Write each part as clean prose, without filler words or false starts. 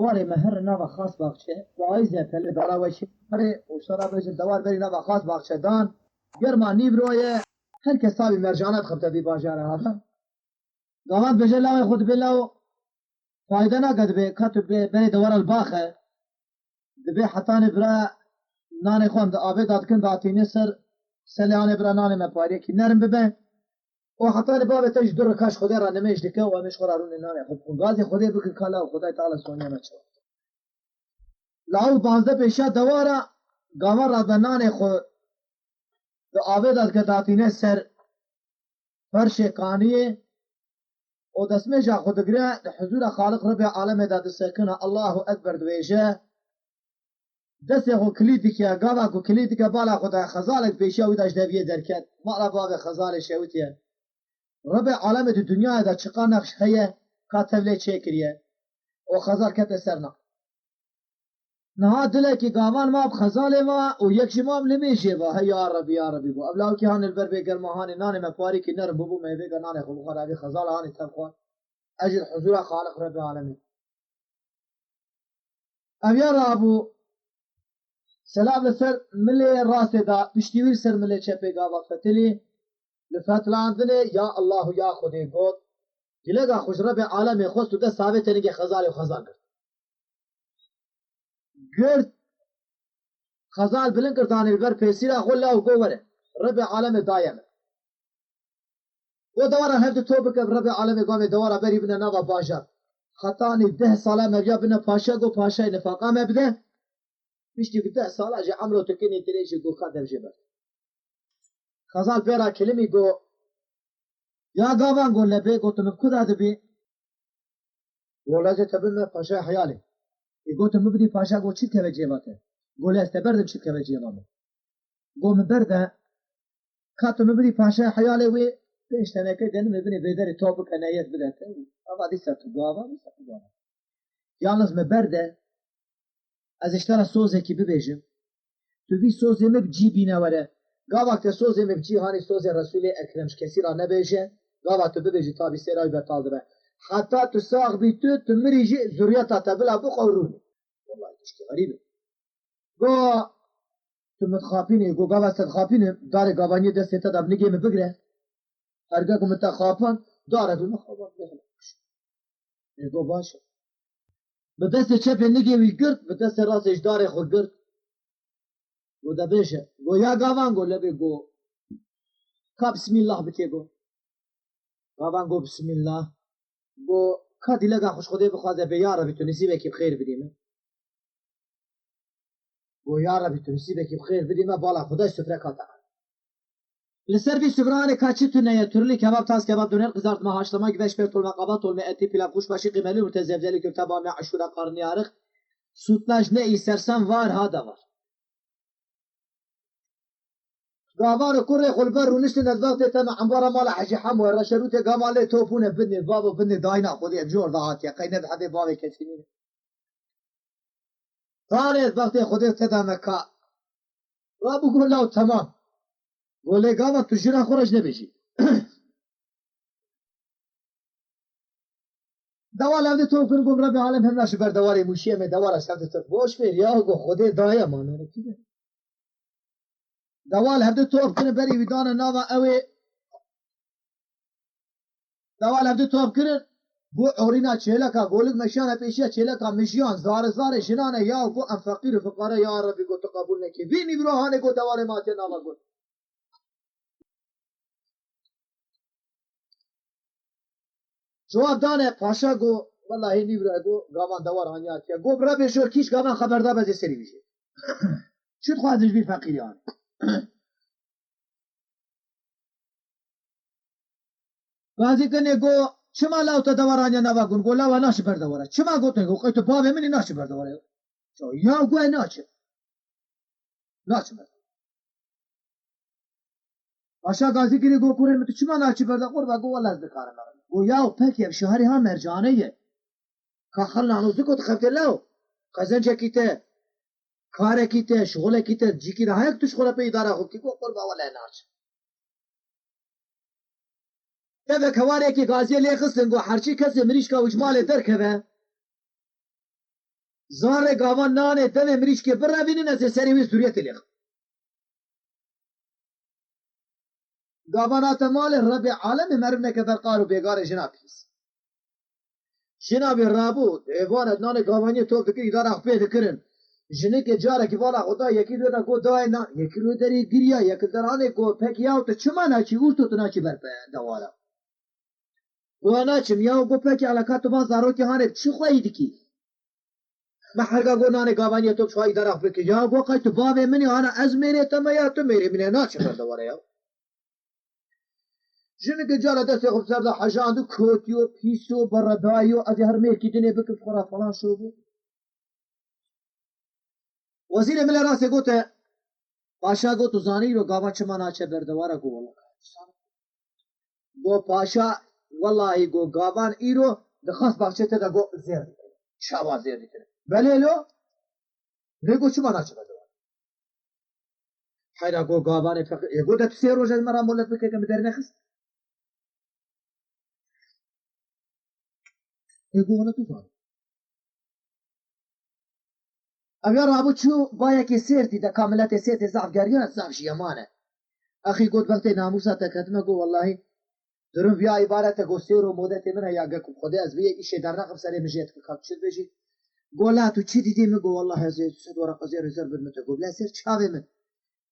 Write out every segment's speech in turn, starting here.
واري مهر نوا خاص باغچه وایزه پل دارا وشی اره وشترا بجن دوار بری نوا خاص باغچه دان گرما نیبروی هر کسابی مرجانات خبته بی باجاره هذا قامت بجن لاوی خود بلاو فایده نکد به کتب بری دوار الباخه دبی حتانی برا نانی خوان دا آبی دادکن داتینی سر سلیانه برا نانی مپاری که نرم ببین و حتانی بابی تش در کاش خودی را نمیش دکه و همیش خورارون نانی خب گازی خودی بکن کالا و خدای تعالی سونیه نچو لاو بازده پیشا دوارا گاما را به نانی خود دا آبی دادکن داتینی سر فرش کانیه و دسمه جا خود گره حضور خالق رب عالم داد سکنه الله اکبر دویجه دسته خو کلیدی که گاوا کو کلیدی که بالا خدا خزالک پیشه و داش دویه درکت ما باب خزال شوتیه رب عالم د دنیا دا چقا نقش هيا کاتبله چکریه و خزال کت سرنا نه دل کی گاوان ما خزال ما و یک شمام نمیشه با یا ربی بو ابلاو کی هان البر به گرمهان نان مپاری کی نرم بو میوه نان خو خرابی خزال هان تبخون اجل حضور خالق رب العالمین ام یا ابو سلام لسر ملي راس دا بشتوير سر ملي چپه گاوا فتلی لفتلاندنه یا الله یا خودی بود جلگا خوش رب عالم خوست ده ثابت نگه خزال و خزال گرد خزال بلن کردانی بر پیسیرا خلا و گوره رب عالم دایم و دوارا هفت توبک رب عالم قام دوارا بری بنا نوا باشا خطانی 10 ساله مبیا بنا پاشا گو پاشای نفاقا مبده بيشتي قد 10 سال اجي عمرو تكني تريش يقول خادم جبل خزال بيرا كلمي يقول يا قاوان قول لبي قلت من كذا دبي ولا جت بنا باشا حيالي يقول مبدي باشا قول شو كبه جيباته قول استبردم شو كبه جيباته قول من برده كاتو مبدي باشا حيالي وي ليش تنك دن مبني بيدر توبك انايت بدته اما دي سات قاوا يالز مبرده از اشترا سوزه کی ببیجم تو بی سوزه مبجی بینوره گا وقت سوزه مبجی هانی سوزه رسول اکرمش کسی را نبیجه گا وقت ببیجی تابی سرای بطال دبه حتی تو ساق بی تو مریجی زوریتا تبلا بقورونی والله تشکی غریبه گا تو متخافینی گا وقت تخافینی داره گاوانی دسته تا دب نگیمه بگره هرگاه که متخافن داره دو مخوابان بگره گا باشه به دست چپ نگیوی گرد به دست راستش داره خود گرد گو دبیشه گو یا گاوان گو لبی گو که بسم الله بکی گو گاوان گو بسم الله گو که دیلگا خوش خوده بخوازه به یا ربی تو نصیبه که بخیر بدیمه گو یا ربی تو نصیبه که بخیر بدیمه بالا خدای سفره کاتا لسر بی سفرانه کچی تو نیه ترلی کباب تاز کباب دونر قزارت ما هاشتما گوش پر طول مقابا طول مئتی پیلا خوش باشی قیملی مرتزفزلی که تبا عشورا قرنی عرق سوتناش نه ای سرسان وار ها دوار گاوار کره خلبر رو نشتن از وقت تم انبارا مال حجی حمو رشروت گاماله توپونه بدنی بابا بدنی داینا خودی جور دهاتیا قینه بحده بابا کسی نینه تاره وقت خودی تدامه که رابو گولاو تمام گوله گاوا تو جنا خورش نبیشی دوال هفته تو کن گم رب عالم هم نشو بر دواری موشیه می دوار از هفته تو بوش فیر یا گو خودی دایا مانه کیه دوال هفته تو کن بری ویدان ناوا اوی دوال هفته تو کن بو اورینا چهلکا گولک مشیان پیشیا چهلکا مشیان زار جنانه یا گو ام فقیر و فقاره یا ربی گو تو قبول نکی بینی بروحانه گو دوار ماته ناوا گو جواب دانه پاشا گو والله نیبره گو گاوان دوار آنیا کیا گو برا بشور کیش گاوان خبردار بزی سری میشه چود خواهدش بی فقیریان بازی کنه گو چما لاو تا دوار آنیا نوا گون گو لاو ناش بر دواره چما گوتن گو قیتو بابه منی ناش بر دواره یا گو ناچه بر پاشا گازی کنه گو کوره متو چما ناچی بر دواره گو والله از دکارم گو یا پکی شهری ها مرجانه یه که خلنا نوزی کو تخفت لاو قزن جکیته کاره کیته شغله کیته جیکی ده هایک تو شغله پی اداره خود کی کو قربا ولا ناچ تبه کواره کی گازی لی خستن گو هرچی کسی مریش که وجمال درکه زار گاوان نانه دم مریش که بر بینین از سری وی سوریه تلیخ گاوانات مال رب عالم مرمنه که برقار و بیگار جنابیس جناب رابود ایوان نان گاوانی تو فکری دار اخفه دکرن جنه که جاره که والا خدا یکی دو دا گو دای نا یکی رو داری گریا یکی درانه گو پکیاو تو چما ناچی اوستو تو ناچی بر دوارا و ناچم یاو گو پکی علاقات با زارو که هانه چی خواهی دکی محرقا گو نان گاوانی تو چوایی دار اخفه که یاو گو قای تو باوه منی هانا از میره تما یا تو میره منی ناچم بر دوارا یاو جنه که جاره دستی خوب سر دا حجاندو کوتیو پیسو بردایو از هر میکی دنه بکف خورا فلان شو بو وزیر مل راسه گوته پاشا گو تو زانی رو گاوا چما ناچه بردوارا گو والله گو پاشا والله گو گاوان ایرو دخواست باقچه تا گو زیر دیتره شابا زیر دیتره بله لو نگو چما ناچه بردوارا حیرا گو گاوان فقر گو ده تو 3 روز مرا مولت بکه که مدر نخست گو والا تو زانی اویا رابو چو بایا که سیرتی ده کاملت سیرتی زعفگریان زعف شیمانه اخی گوت وقت ناموسا تکتمه گو والله درم بیا عبارت گو سیر و مدت منه یا گکم خدا از بیه ایشه در نقب سری مجید که کات شد بجی گو لا تو چی دیدی مگو والله از صد ورق زیر زر بدمت گو بلا سیر چاوه من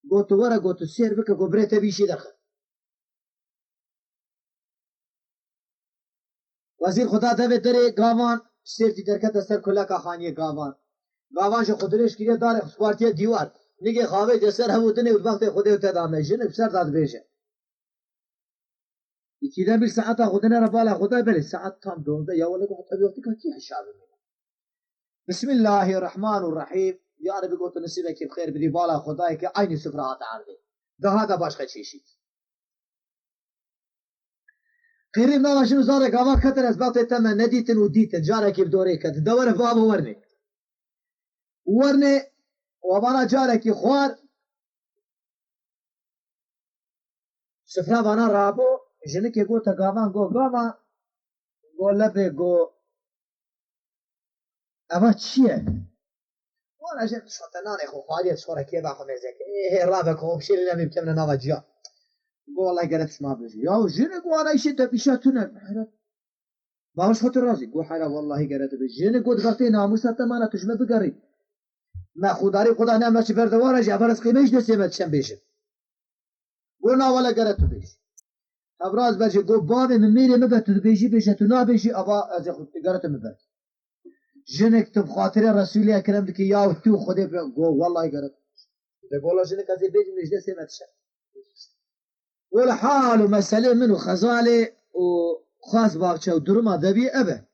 گو تو ورا گو تو سیر بکه گو بریت بیشی درخه وزیر خدا دوه داره گاوان سیر دی درکت سر کلک خانی گاوان گاوان شو خودش کیه داره سپارتیه دیوار نگه خواهی جسر همو دنه وقت خودی تدامه جنه بسر داد بیشه یکی bir saat خودنه را بالا خدا بری ساعت تام دونده یا ولی گفت ابی وقتی که کی حساب بسم الله الرحمن الرحیم یا رب گفت نصیبه که بخیر بدی بالا خدای که عین سفرات عرضه ده هذا باشقه چیشید قریب نواشن زاره گاوا کتر از وقت تم ندیتن و دیتن جاره که بدوره کت دوره باب ورنه و بالا جاره که خوار سفرا بانا رابو جنه که گو تا گاوان گو لبه گو اما چیه؟ وانا جن شوتنانه خو خالیت شوره که با خو مزه که رابه که بشیری نمی بکمن ناوا جیا گو والله گرفتش ما بجی یا جنه گو انا ایشی تا پیشاتونه حیرت باش خاطر رازی گو حیرت والله گرفت به جنه گو وقتی ناموسات تمانا تجمه بگری ما خوداری خدا نمیشه بردواره جبر از قیمش دستیمت چم بشه گو نا ولا گرفت بشه ابراز بچه گو باب میره مبه تو بیشی بشه تو نبیشی ابا از خود گرت مبه جنک تو خاطر رسول اکرم که یا تو خود گو والله گرت ده گولا جنک از بیج نجده سمت شه ولا حال و مسئله منو خزاله و خاص باغچه و درم ادبی ابه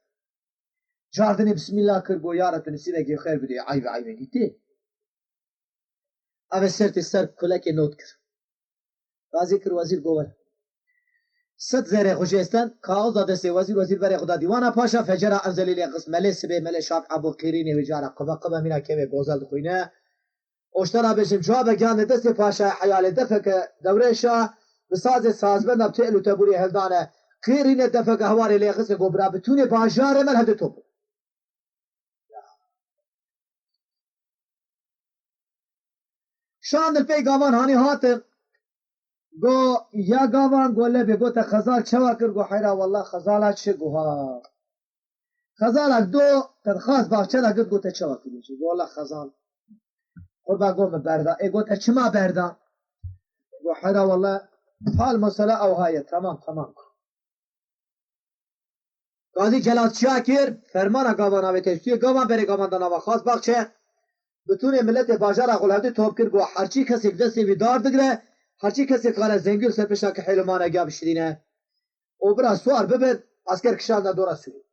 جاردنی بسم الله کر گو یارت نصیبه که خیر بدی عیب دیتی اوه سرت سر کلک نوت کر بازی کر وزیر گوور ست زره خوشستان کاغذ داده سی وزیر برای خدا دیوانا پاشا فجر انزلی لی قسم ملی سبه ملی شاق ابو قیرینی و جارا قبا مینا که گوزل خوینه اشترا بشم جواب گان دست پاشا حیال دفک دوره شاه بساز سازبند بتعلو تبوری هلدانه قیرینه دفک هواری لی قسم گبرا بتونی باجار مل هده توب شان الپی گاوان هانی هاتم گو یا گاوان گو لبه گو تا خزال چوا کر گو حیرا والله خزالا چه گو ها خزالا دو تدخواست باقچه دا گد گو تا چوا کر گو والله خزال قربا گو مبردا ای گو تا چما بردا گو حیرا والله حال مسئله او هایه تمام قاضی جلال شاکر فرمان گاوان آوه تشتیه گاوان بری گاوان داناوا خواست باقچه بتونه ملت باجار اقلهده توب کر گو هرچی کسی دستی بیدار بگره هرچی کسی کار زنگیل سرپشا که حیلمانه گیا بشدینه او برا سوار ببید اسکر کشان دورا سوری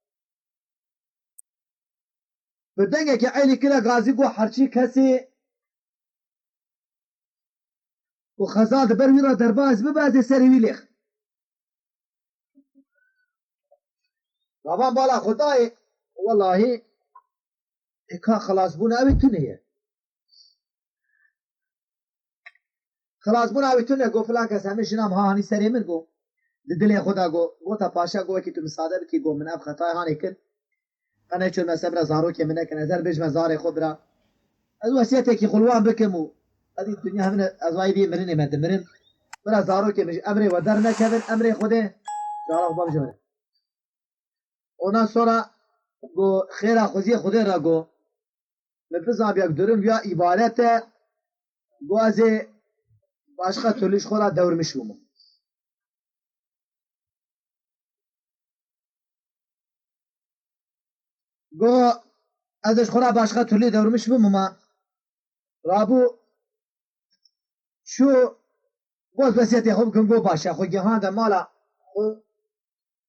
بدنگه که عیلی کلا غازی گو هرچی کسی و خزاد بروی را درباز ببازه سریوی لیخ روان بالا خدای والله اکا خلاص بونه اوی تونه خلاص بونه اوی تونه گو فلان کس همه شنام ها هانی سری من گو دلی خدا گو تا پاشا گو که تو مساده بکی گو من اب خطای هانی کن أنا شو مسمى زاروك منك نزل بيج مزاري خبرة الوسيتك خلوان بكمو هذه الدنيا من أزوايدي مرني ما تمرن برا زاروك مش أمري ودرنا كذا أمري خده جارو باب جوره ona sonra bu khera khuzi khude ra go nefizam yak durum ya ibarete bu az başka türlü şola devirmiş bu. Bu az şola başka türlü devirmiş bu ama rabu şu boz besiyeti hukun go başa xo gehanda mala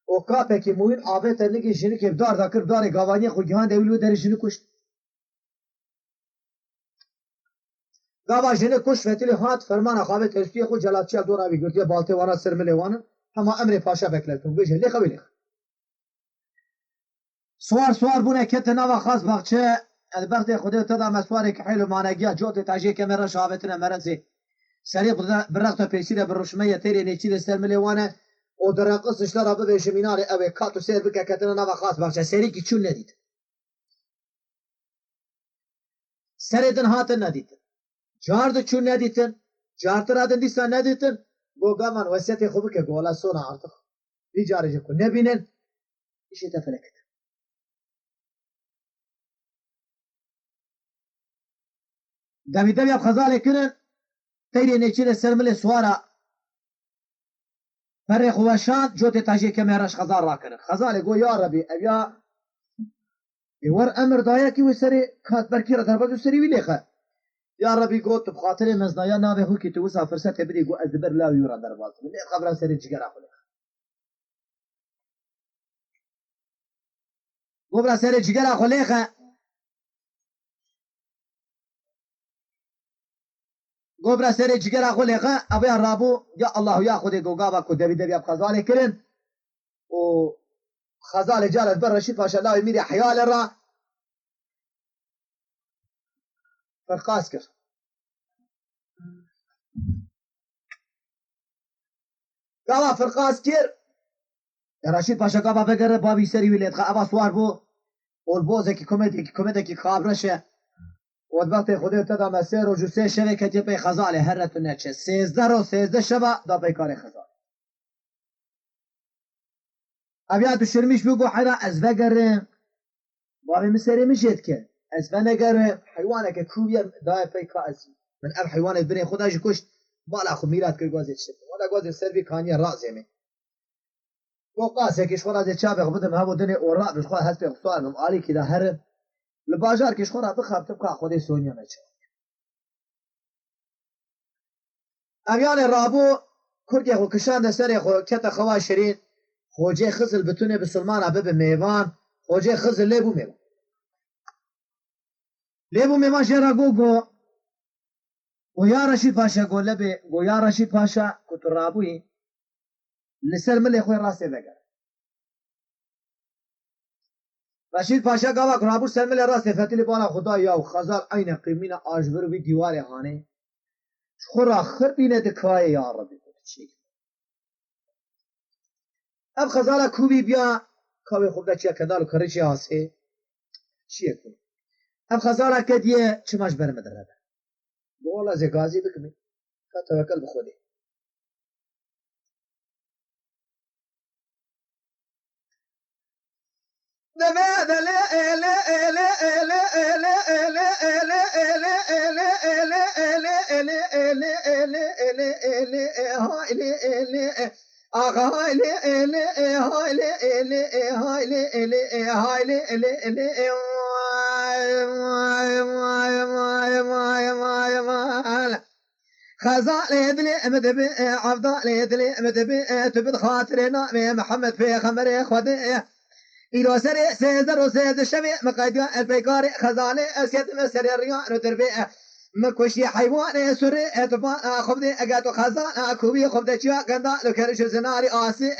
o kapeki muin avete nigi jini ke dar da kır dar gavani xo gehanda evlu derişini kuş gava jini kuş fetili hat fermana xavet eskiye xo celatçıya dora bir götüye balte vara sırmele vanın ama emri paşa bekletim bu jeli kabili suar bune kete nava khas bakçe البخت خدا تدا مسوار که حلو مانگیا جوت تاجی که مرا شافتنا مرزی سریع برقت پیسیده بروشمه تیری نیچی استرملیوانه او درقص اشترا به شمینار او کاتو سر بک کتنا نوا خاص بخش سری کی چون ندید سردن هاتن ندید جارد چون ندیدن جارترادن دیسا ندیدن بوگامان وسیت خوب که گولا سونا artık bir carıcı ko ne binen işi tefeleket دبی اب خزاله کنن تیری نیچی سرمل سوارا پر خوشان جوت تاجی کمرش خزال را کنن خزاله گو یا ربی اویا ور امر دایا کی وسری کات برکی را دربازو سری ویلیخه یا ربی گو تو بخاطر مزدایا نابه هو کی تو وسا فرصت بدی گو ازبر لا یورا درباز من خبر سری جگر اخله گو برا سری جگر اخله گوبرا سری جگر اخو لقا ابي رابو يا الله يا خدي گوگابا کو دبي اب خزاله كرن و خزاله جالت بر رشيد باشا الله يميري حيال را فرقاس كر قاوا فرقاس كر يا رشيد باشا قابا بقر بابي سري وليت ابا سوار بو والبوزه كي كوميدي كي خابرشه وقت خودت تا مسیر و جوسه شوه که پی خزاله هرتون نچه 13 شبه دا پی کار خزاله ابیا تو شرمیش بگو حیرا از وگره بابی مسیری میشید که از ونگره حیوانه که کوبیه دا پی کار از من اب حیوانه بره خودش کشت بالا خو میرات که گوزید شد والا گوزید سروی کانی رازه می گو قاسه که شخور از چابه خودم هبو دنی اورا بشخواه هست پی خسوارم آلی که دا هر لباجار کش خورا بخاب تبقى خودی سونیا نچه امیان رابو کرگه خو کشان ده سری خو کتا خوا شرین خوجه خزل بتونه بسلمان عبه به میوان خوجه خزل لیبو میوان شیرا گو یا رشید پاشا گو لبه گو یا رشید پاشا کتو رابوی لسر ملی خوی راسته بگر رشید پاشا گاوا کرابور سلمل راست فتیلی بالا خدا یا خزال عین قیمین آجبر وی دیوار خانه خور آخر بینه دکای یا ربی چی اب خزال کوبی بیا کاوی خوب ده چیه کدالو کره چی آسه چیه کنی اب خزال کدیه چماش برمه درده بولا زگازی بکنی توکل بخودی خزال يدلي مدبي عبدال يدلي مدبي تبد خاطرنا محمد في خمر خدي إلى سري سيزر وسيز الشبي مقاديا البيكاري خزالي أسيد مسري الريان وتربية مكوشي حيوان سري اتفا خبدي أقاتو خزان كوبي خبدي شيا قندا لكرش زناري آسي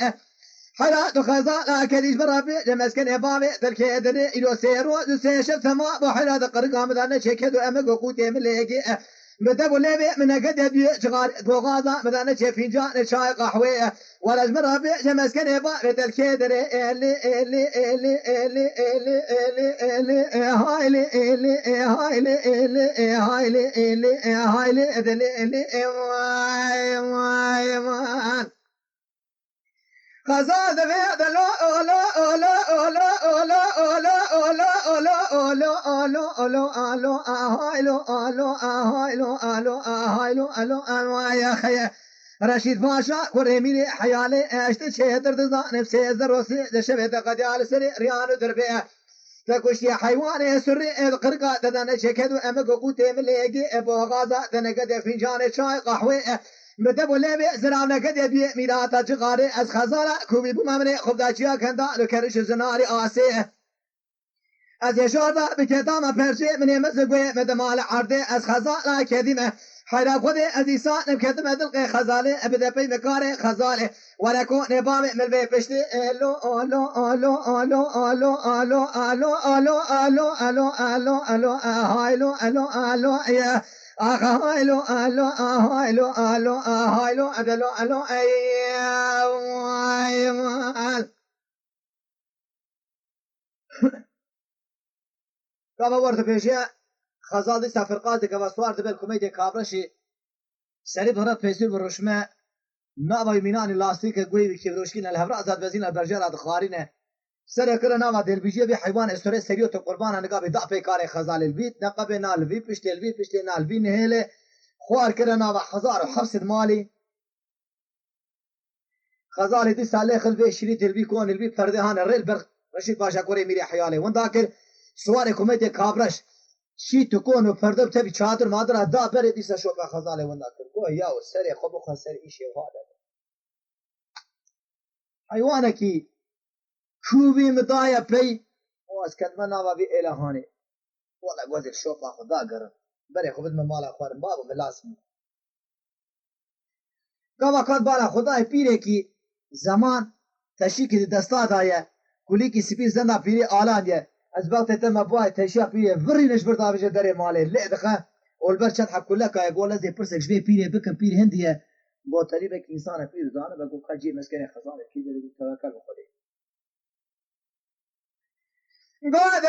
حياتو خزان كديش برابي لمسكن إبابي تركي إدري إلى سيرو سيشف ثما بحيرات قرقام دانا شكدو أمك وقوتي مليكي مدب وليبي من قد يبي جغار بوغازا مثلا فنجان شاي قهوه ولا جمر ربي جمسكن يبا الكدر اللي هاي خزاد في لا لا لا لا لا لا لا لا لا لا لا لا يا خي رشيد باشا كريمي حيالي اشت شهدر دزان نفسي زروسي دشبه قد يال سري ريان دربيه تكوشي حيوان سري القرقه ددان شكدو امك قوتي مليجي ابو غازا دنقد فنجان شاي قهوه مدب ولبي زرعنا قد يبي ميراتا جغاري از خزارة كوبي بمامني خبداچيا كندا لكرش زناري آسي از يشاردا بكتاما پرشي من يمزقوي مدمال عرضي از خزارة كديمة حيرا خودي از إيسان بكتما دلقي خزالي أبدا بي مكاري خزالي ولكو نبامي من بي بشتي ألو ألو ألو ألو ألو ألو ألو ألو ألو ألو ألو ألو أهايلو ألو ألو يا أهايلو ألو أهايلو ألو أهايلو أدلو ألو أيوة كما ورد بيشيا خزال دي سفر قاضي كما سوار دبل كوميديا كابرشي سريب هرات فيسير بالرشمة ناوا يميناني لاستيك قوي بكي بروشكين الهفراء زاد بزين البرجال هذا خارينه سر كره ناوا دل بيجي بحيوان استوري سريو تو قربان نقاب ضعف كار خزال البيت نقاب نال في بشت البيت بشت نال في نهله خوار كره ناوا حزار وحفص مالي خزال دي ساله خل في شريط البي كون البي فردهان الريل بر رشيد باشا كوري ميري حياله وان ذاكر سوار كوميديا كابرش شي تكون فردب تبي چادر مادر ادا بر دي شوبا خزاله وان ذاكر كو يا سر خو خسر ايش هذا حيوانك كوبي مدايا بي واس كدما ناوا بي الهاني والله غوز شوبا خدا غر بره خو بدم مال اخبار بابو ملاسم كما كان بالا خدا پیره کی زمان تشیک دستا دایه کلی کی سپی زنده پیری آلان یه از وقت تم باید تشیک پیری وری نشبرت آبیش داره ماله لعدخه اولبر چند حب کله که اگه ولازی پرسک شوی پیری بکن پیر هندیه با طریبه که انسان پیر دانه بگو خجی مسکن خزانه کی داره توکل بخوده قاعد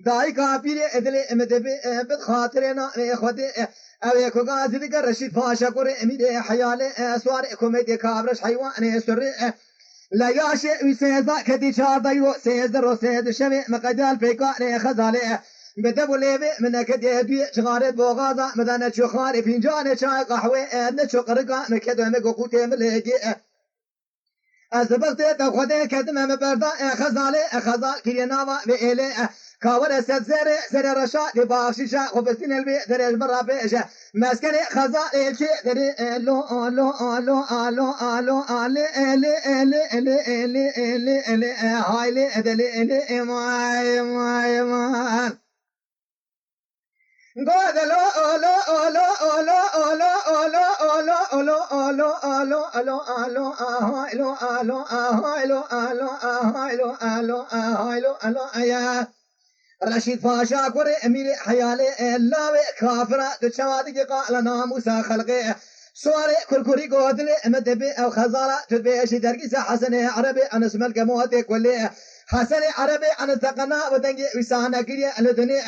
داي كابير ادلي مدب بخاطرنا اخوتي او يكو غازي دغ رشيد باشا كور اميد حياله سوار كوميدي كابرش حيوان سر لا ياشي وسيزا كدي شاردايو سيزرو سيد شمي مقدال بيكان خزاله بدب ليبي من كدي بي شغارت بوغازا مدان شخار فنجان شاي قهوه ادن شقرقا مكدو مغوتي ملجي ازبرت تاخذ كدم مبردا خزال كيناوا بيله كاور اسد زر رشاد باشيشا وبسين البي درج برا بيجا مسكن خزال الشي دري لو لو لو لو لو ال هايلي ادلي ما God alo alo alo alo alo alo alo alo alo alo alo alo alo alo alo alo alo alo alo aya رشيد باشا كوري امير حيالي اللاوي كافرة تشوادي قال ناموسا خلقي سواري كركوري قودلي مدبي او خزارة تدبي اشي درقيسة حسني عربي انا اسم القموتي كلي حسني عربي انا تقنا ودنجي وسانا كريا لدني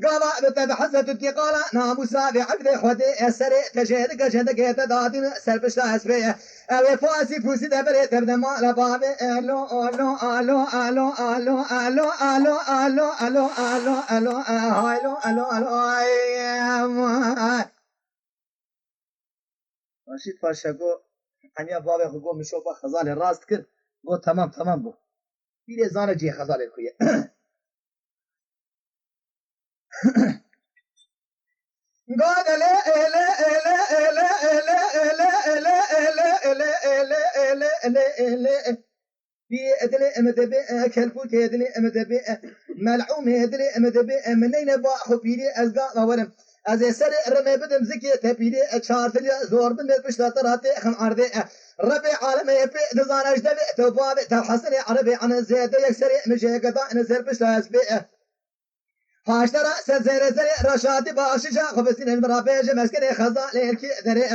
قاوا بتبحثة تتقالا ناموسا بعبد اخوتي السري تجهدك جهدك يتدادين سربشتا اسبي او فاسي فوسي دبري تبدا ما لبابي الو الو الو الو الو الو الو الو الو الو الو الو الو الو رشيد باشا قو انيا بابي خو مشوبه خزال راست كر قو تمام بو بيري زانه جي خزال الكويه قاد لا لا لا لا لا لا في ادلي مدبي كلفوت ادلي مدبي ملعوم ادلي مدبي منين باخو بيري ازقا ورم از سر رمي بدم زكي تبيدي اشارتلي زور بن بشتاتراتي خم عرضي ربي عالمي بي دزان اجدبي توبابي تحسني عربي عن زيادة يكسري مجي قضاء نزل بشتاز بي هاشترا سزير زري رشادي باشجا خبسين المرابيج مسكني خزان ليلكي ذري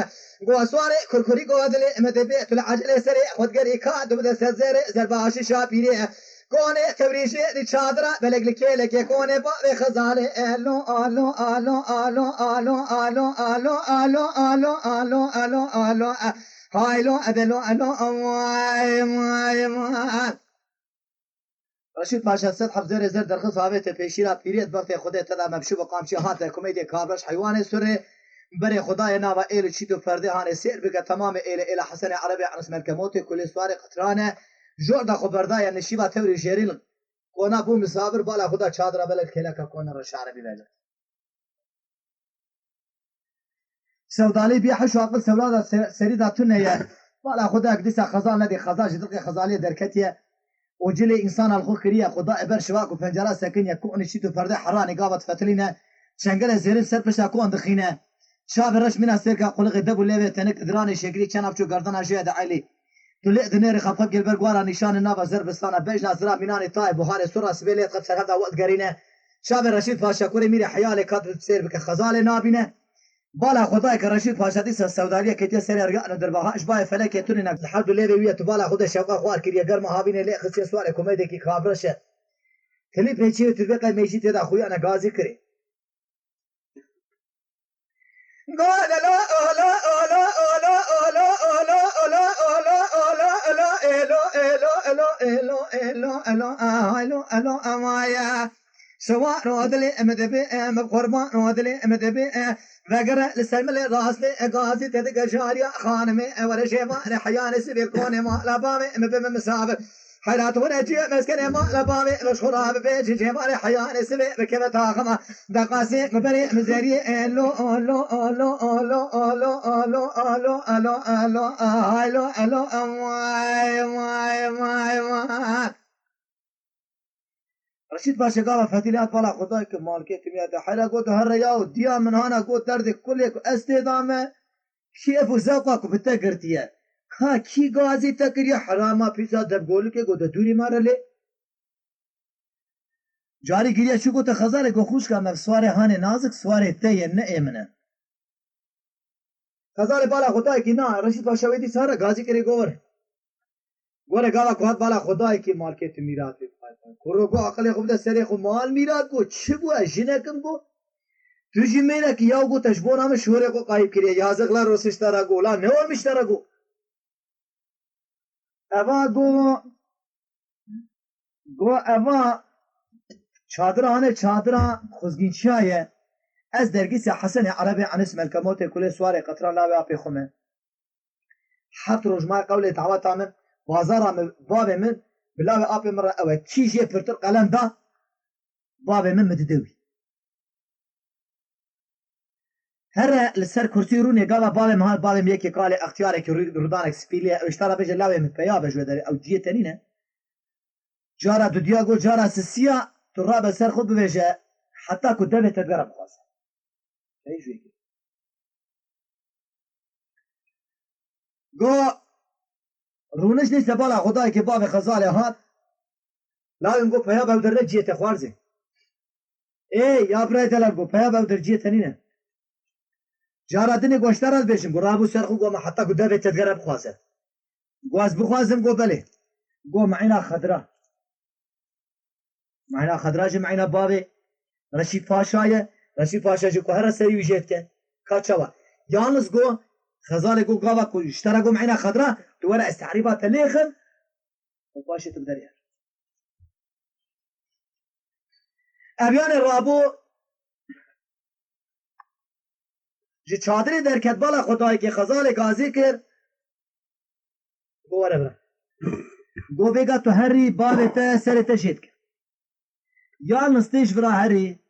قوى سواري كركري قوى دلي مدبي تلعجل سري خد قري كاد وبدا سزير زرباشي شابيري كوني تبريشي دي شادرة بلق لكي لكي كوني بابي خزالي الو الو الو الو الو الو الو الو الو الو الو الو هايلو ادلو الو ماي ماي ماي رشید پاشا صد حبزر زر در خصابت پیشیرا پیریت وقت خودت تدا مبشو بقامچی هات کمدی کابرش حیوان سره بر خدای ناوا ایل چیتو فرده هانه سیر بگه تمام ایل حسن عربی عنس ملکموت کلی سوار قطرانه جور دا خبردای نشیبا توری جریل کونا بو مسافر بالا خدا چادر بلد کلکا کونا رش عربی بلد سودالی بیا حشو عقل سولادا سریدا تونه بالا خدا اقدسا خزال ندی خزال جدق خزالی درکتیه وجلي انسان الخو كريا خدا ابر شواك وفنجرا سكنيا كون شيتو فرده حراني قابت فتلينا شنقل زيرين سربشا كون دخينا شاب رش من سيركا قلق دبو ليبه تنك دراني شكري كان بچو گردنا جيد عيلي تلي دنير خفق قلبر غوارا نشان نافا زربستان بيجنا زرا ميناني طاي بوهاري سورا سبيليت قد سرهدا وقت قرينا شاب رشيد باشا كوري ميري حيالي كاد سير بك خزال نابينه بالا خدای که رشید پاشا دیس سودالیه که تی سری ارگان در بها اشباه فلک تونی نک حد لیوی وی تو بالا خود شوقا خوار کریه گرم هاوینه لی خصی سوال کمدی کی خابرشه کلی پیچی تو بقای میشی تی دا خویا انا گازی کری گاد لا اولا اولا اولا اولا اولا اولا اولا اولا اولا الو الو الو الو الو الو الو الو امایا سواء رودلي مدبي مقربان رودلي مدبي وقرا لسلملي راسلي غازي تدق جاريا خانمي ورشيما رحيان سبي كوني ما لبامي مبم مسافر حيرات ونجي مسكني ما لبامي مشهورة ببيجي جيماني حيان سبي بكذا تاخما دقاسي مبري مزاري الو الو الو الو الو الو الو الو الو الو الو ماي ماي ماي ماي رشید باشه قال فتيلات بالا خدای که مالکیت میاد حالا گفت هر ریا و دیا من هانا گفت درد کلی کو استدامه کیف و ذوقا کو بتگرتیه کا کی گازی تکری حراما پیسا دب گول که گفت دوری مارله جاری گیریا چو گفت خزار گو خوش کا سوار هان نازک سوار ته نه امنه خزار بالا خدای که نه رشید باشه ویدی سارا گازی کری گور گوره گاوا کوات بالا خدای کی مالکیت میراث کرو گو عقل خوب ده سری خو مال میراث گو چه بو اجنکم گو توجی مینا کی یاو گو تشبون هم شوره کو قایب کریه یازقلا روسشترا گو لا نه ول مشترا گو اوا گو اوا چادران خوزگینچایه از درگیس حسن عربی عن اسم الكموت كل سوار قطران لا بي خمه حط رجما قول دعوات من بازار من باب من بلاوي ابي مره او كيجي فرتر قلم دا باب من متدوي هر لسر كرسي روني قال باب مهال باب يكي قال اختيارك رودانك سبيلي اشترى بجي لاوي من بيا بجودري او جيتنينه جارا دودياغو جارا سسيا تراب سر خود بوجه حتى كدبه تدرب خاص ايجي گو رونش نیست بالا خدای که باب خزاله هات لایم گو پیا باو در جیت خوارزه ای یا برای دلم گو پیا باو در جیت نینه جارادنی گوشتر از بشم گو رابو سرخو گو ما حتی گو دبه تدگرب خوازه گو از بخوازم گو بله گو معینا خضرا جه معینا بابی رشید پاشا جو که هر سری ویجید که کچوا یالنز گو خزال گو قاوا کو اشترى قوم عينها خضراء تورا استعريبات الليخم وباشي تقدريها ابيان الرابو جي چادري در كتبالا خدای که خزال غازي كر گو ورا برا گو بيگا تو هري بابتا سر تشيد كر يال نستيش برا هري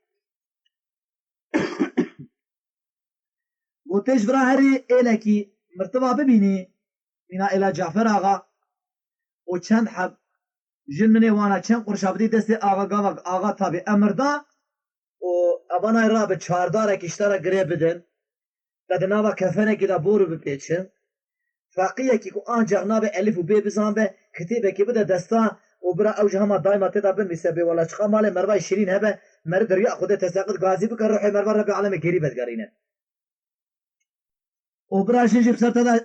گوتش برا هری ایلکی مرتبه ببینی اینا ایلا جعفر آقا و چند حب جن منی وانا چند قرشابدی دست آقا تابی امردا و اوانای را به چهاردار کشتار گره بدن در ناوا کفنه که دا بورو بپیچن فقیه که آنجا ناب الف و بی بزن به کتیبه که بده دستا و برا اوجه همه دایما تدا بنویسه به ولا چخا مال مروای شیرین هبه مرد دریا خود تساقط غازی بکن روح مروا رب عالم گری بدگارینه و برا جنجب سر تدا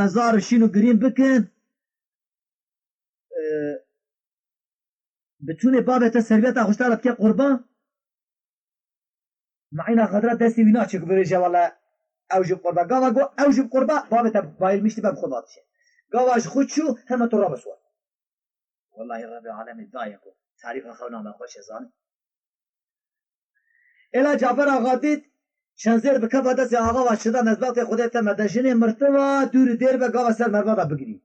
زار شین و گرین بکن بتونه بابت سرویتا خوشتارت که قربان معینا خضرات دستی وینا چک بریجه والا اوجب قربان گاوا گو اوجب قربان بابت بايل مشتي باب خود باتشه گاواش خود شو همه تو را بسوار والله رب العالمین دایکو تعریف خونا ما خوش زانی الا جعفر آقا دید شنزیر بکفا دست آقا و شدن از وقت خودت مدشین مرتبا دور دیر به گاوا سر مروا را بگیری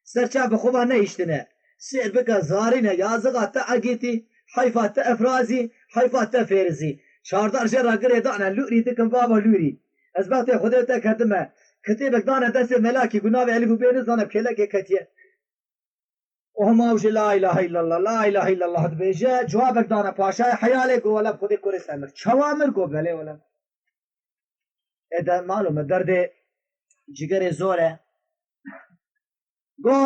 سرچه به خوبا نیشتنه سیر بکا زارینه یازقات عقیتی حیفات افرازی حیفات فیرزی چهاردار جرا گره دانه لوری دکن بابا لوری از وقت خودت کردمه کتیبک دانه دست ملاکی گناه علی بین زانه بکلک کتیه وهم اوش لا اله الا الله لا اله الا الله بيجا جوابك دانا پاشای حیاله گو ولا خودی کوری سمر چوامر گو بله ولا ادا معلومه درد جگر زوره گو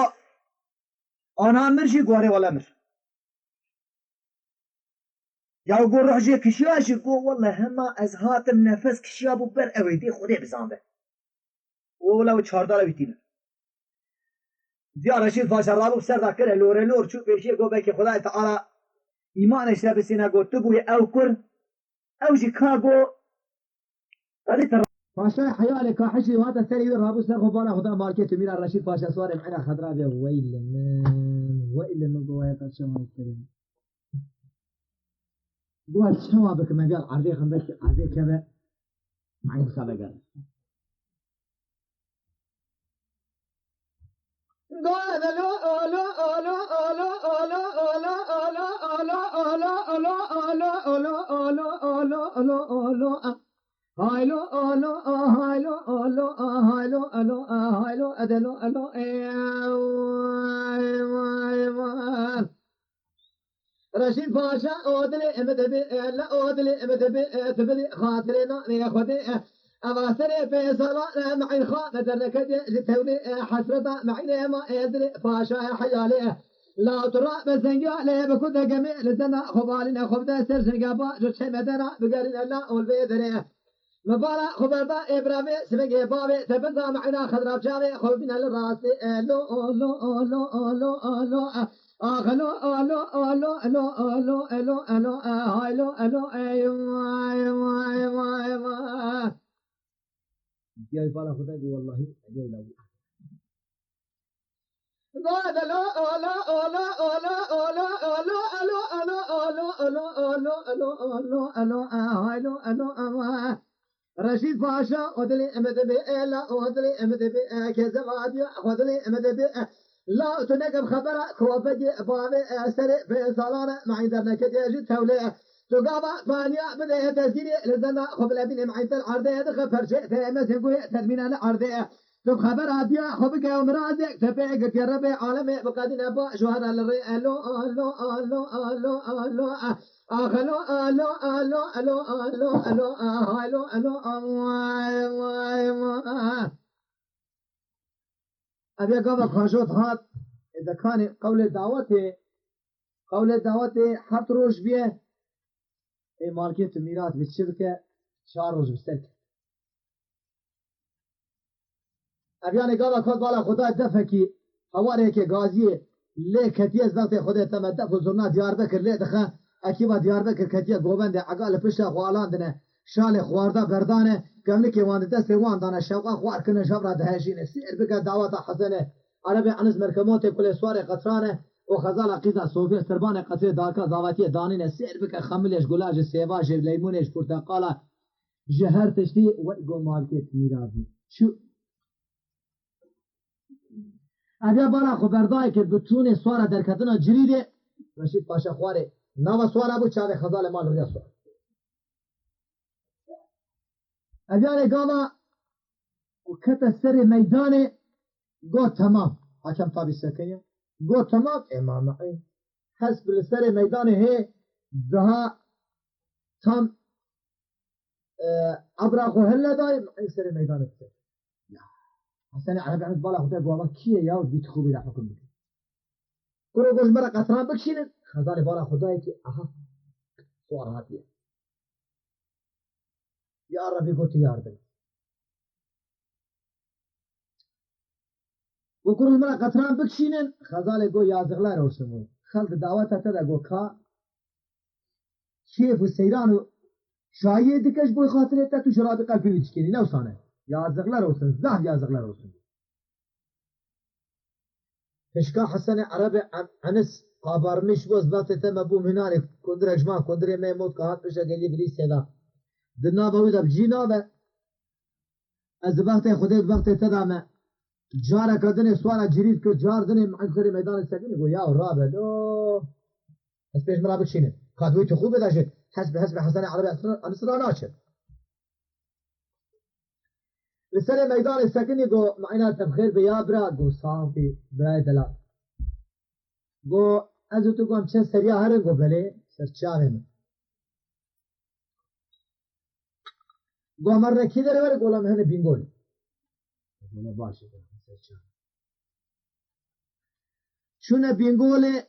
آنا مرشی گواره ولا مر یا گو روح جی کشیاشی گو والله هما از هاتم نفس کشیابو بر اویدی خودی بزانده ولا و چهاردار اویدی دیار رشید فاشر رابو سر ذاکر لور لور چوب بيشي گو بك خدای تعالی ایمانش لبسینا گو تو بوی او کر او جی کاگو هذه ترى فاشا حيالي كاحشي وهذا الثاني رابو سر خبانا خدا ماركت ميرا رشيد فاشا صار معنا خضراء به ويل من قوايا قد شما الكريم قوال شما بك مقال عرضي خندك عرضي كذا معي مسابقة رشيد باشا أودلي امدبي لا أودلي امدبي تبلي خاطري ناني خدي أباسري في صلاة معي خانة دركتي تولي حسرة معي ما أدري باشا حيالي لا ترى بسنجالي بكل جميل سنة خبالنا خبدا سرسن قابا جوشي مدنا بقالنا لا والبيدري مبارا خبربا إبرامي سبقي بابي تبقى معنا خضراب جامي خبنا للراسي لو لو لو لو لو أخلو ألو ألو ألو ألو ألو ألو ألو ألو أيوة أيوة أيوة أيوة جاي فالا خدك والله جاي لو قال لا لا لا لا لا لا ألو ألو ألو ألو ألو ألو ألو ألو ألو ألو رشيد باشا أدلي أمدبي لا أدلي أمدبي كزماديا أدلي أمدبي لا تنقب خبره كوفجي بابي سري في صالانة معي درنا كتيجي توليه تقابا فانيا بدأ تسجيلي لزنا خبلا بين معي العرضية دخل فرشي تيمس يقول تدمين العرضية تب خبر هاتيا خبك يوم رازق تفعي قلت يا ربي عالمي بقادين أبا شهر الري ألو ألو ألو ألو ألو أخلو ألو ألو ألو ألو ألو ألو ألو ألو أبي قبل خاشوت هات إذا كان قول دعوته حط روش بيه إيه ماركت ميرات بالشبكة شهر روش بالسلك أبي أنا قبل خد بالا خدا دفكي حواري كي غازي ليه كتير زغتي خدا تمدف وزرنا ديار بكر ليه دخل أكيد ديار بكر كتير جوبند عقال بشة خوالان دنا شال خواردا بردانه قبل كي وان دست وان دانا شوقا خوار كنا شبرا دهشين سير بك دعوة حسنة عربي عنز مركمات كل سوار قطرانه وخزال قيزة صوفيا سربان قصير داركا زاواتي دانين سير بك خملش قلاج سيواج ليمونش برتقالة جهر تشتي ويقول مالكت ميرابي شو أبي بالا خبرداي که بتونه سوار درکتنا جريده رشيد پاشا خواره نوا سوار ابو چاوه خزال مال ریا سوار أبياني قاما وكتا سري ميداني قو تمام حكم طابي السكية قو تمام إمام معين حسب السري ميداني هي بها tam ابرا خو هلا دايم يصير ميدان السيف حسن عربي عند بالا خدای بابا کیه یا بیت خوبی در حکم بده کرو گوش مرا قطران بکشینن خزانه بالا خدای که آها سوار هاتیه یا ربی گوتی یاردن و کرو مرا قطران بکشینن خزانه گو یازغلا روشنو خلق دعوت تا گو کا کیف و سیران و شایع دکش بوی خاطره تا تو شراب قلبی ویچکنی نوسانه yazıklar olsun, zah yazıklar olsun. Peşka Hasan-ı Arabi Anis kabarmış bu zlatı tema bu minari kundur ecma kundur Mehmud kahat peşa geliyor bili seda. Dinna bavu da bcina ve az vakti Xudayt vakti tedame cara kadını suara cirit kır car dini ma'ankari meydan sakini go ya rabe lo az peş mera bikşinin kadvoy tu khube daşit hasbe Hasan-ı Arabi Anis ranaçır. لسر میدان سکنی گو معینا تبخیر به یابرا گو صافی برای دلا گو از تو گم چه سریا هرن گو بله سر چاهم گو مر کی در ور گولم هن بینگول گو باشه سر چاهم چون بینگول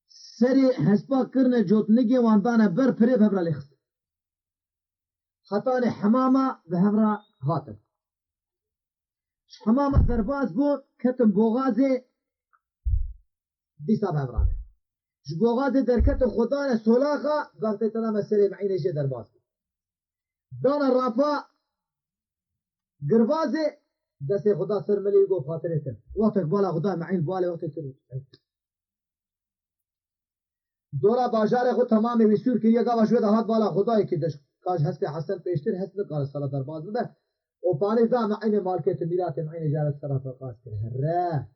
سری حسبا کرن جوتنگی واندانه بر پری ببر لخت خطان حمامه به همرا هاتف حمامه درباز بود کتم بوغازی دیسا بهبرانه ج بوغازی در کتم خدان سولاخا وقتی تنا مسئله معینه درباز بود دان رافا گروازی دست خدا سر ملی گو خاطره تن وقت بالا خدا معین بالا وقت تن دورا بازار خود تمام ویسور کریه گا وشوید هات بالا خدایی که دش کاش هست حسن پیشتر هست کار سال درباز بده و پانی دا معین مالکت میرات معین جارت طرف قاس کنه هره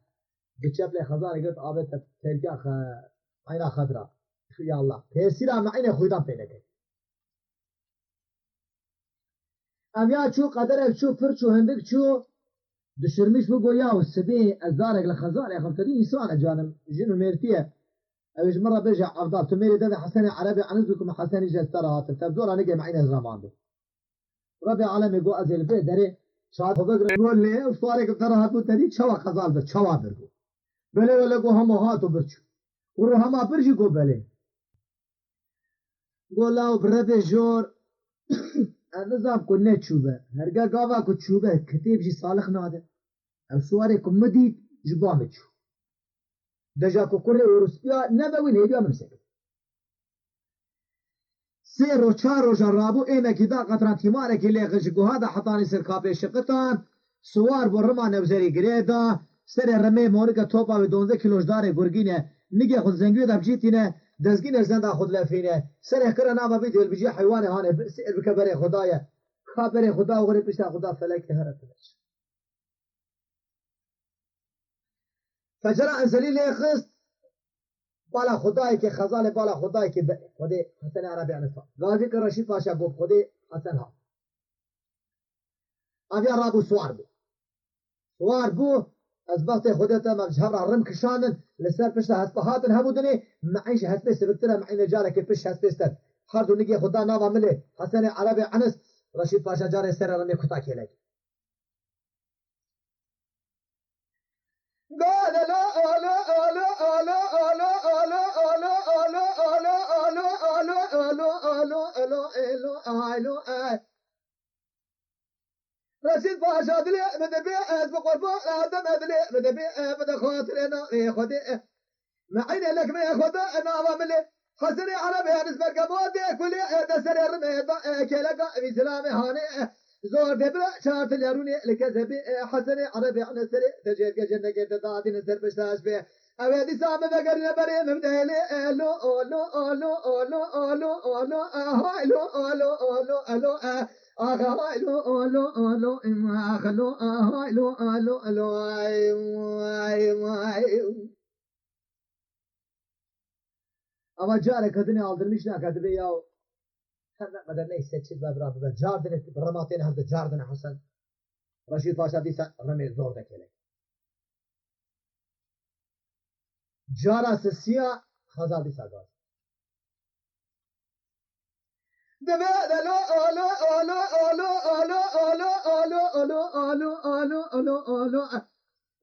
بچپل خزان گرت آبت تلگا معین خضرا یا الله پیسیرا معین خودم پیدا کرد امیا چو قدر چو پر چو هندک چو دشرمیش بگو یا و سبی از دارک لخزان خفتدی انسان جانم جنو مرتیه اوش مرة برجع افضل تميري ده حسن عربي عنزكم حسن جسترات تبدور انا جاي معين زمان ده ربي عالم يقول ازل البيت دري شاد بقر يقول لي وصارك ترى هاتو تدي شوا خزال بس شوا برجو بله ولا جو هم هاتو برجو ورو هم برجو جو بله قولا وبربي جور النظام كنا تشوبه هرجع قاوا كتشوبه كتيب جي صالح ناده او صوركم مديد جبامتشو دجا کوکره روسیا نبوین هیبیا ممسک سه رو چهار رو جرابو ایمه که دا قطران تیماره که لیقش گوها دا حطانی سر کابه شقتان سوار بو رما نوزری گریدا سر رمه مورگا توپا و 12 کیلوش داره گرگینه نگه خود زنگوی دا بجیتینه دزگینه زنده خود لفینه سر اخکره نابا بیدو البجی حیوانه هانه سئر بکبره خدایه خابره خدا و غریب پشتا خدا فلک هره فلک فجرا انزلی لیخست بالا خدای که خزال بالا خدای که خودی حسن عربی عنصار غازی که رشید پاشا گفت خودی حسن ها اویا رابو سوار بو از بخت خودت مجهر رم کشاندن لسر پشت هسپهاتن همودنی معیش هسپه سبکتره معین جاره که پشت هسپه استر هر دو نگی خدا ناوا مله حسن عربی عنص رشید پاشا جاره سر رمی کتا که لگی قال لا لا لا لا لا رشيد باشا دلي مدبي از بقربان آدم ادلي مدبي مد خاطر انا خدي معين لك ما ياخذ انا عامل حسني عربي نسبة قبودي كل دسر رمي كلك في سلامي هاني زور دبر شارت اليروني لكذبي حسني عربي عن سري تجيب جنة كده دادي نسر بشتاش به أودي سام بقرنا بري مبدألي ألو ألو ألو ألو ألو ألو أهلو ألو ألو ألو أهلو ألو ألو أهلو أهلو ألو ألو أما جارك هدني aldırmışlar kadebe ya her ne kadar neyse çiz ve beraber jardine ramatine hem de jardine Hasan Raşid Paşa diyse rame zor da kelek جارا سسیا خزال دی ساگاز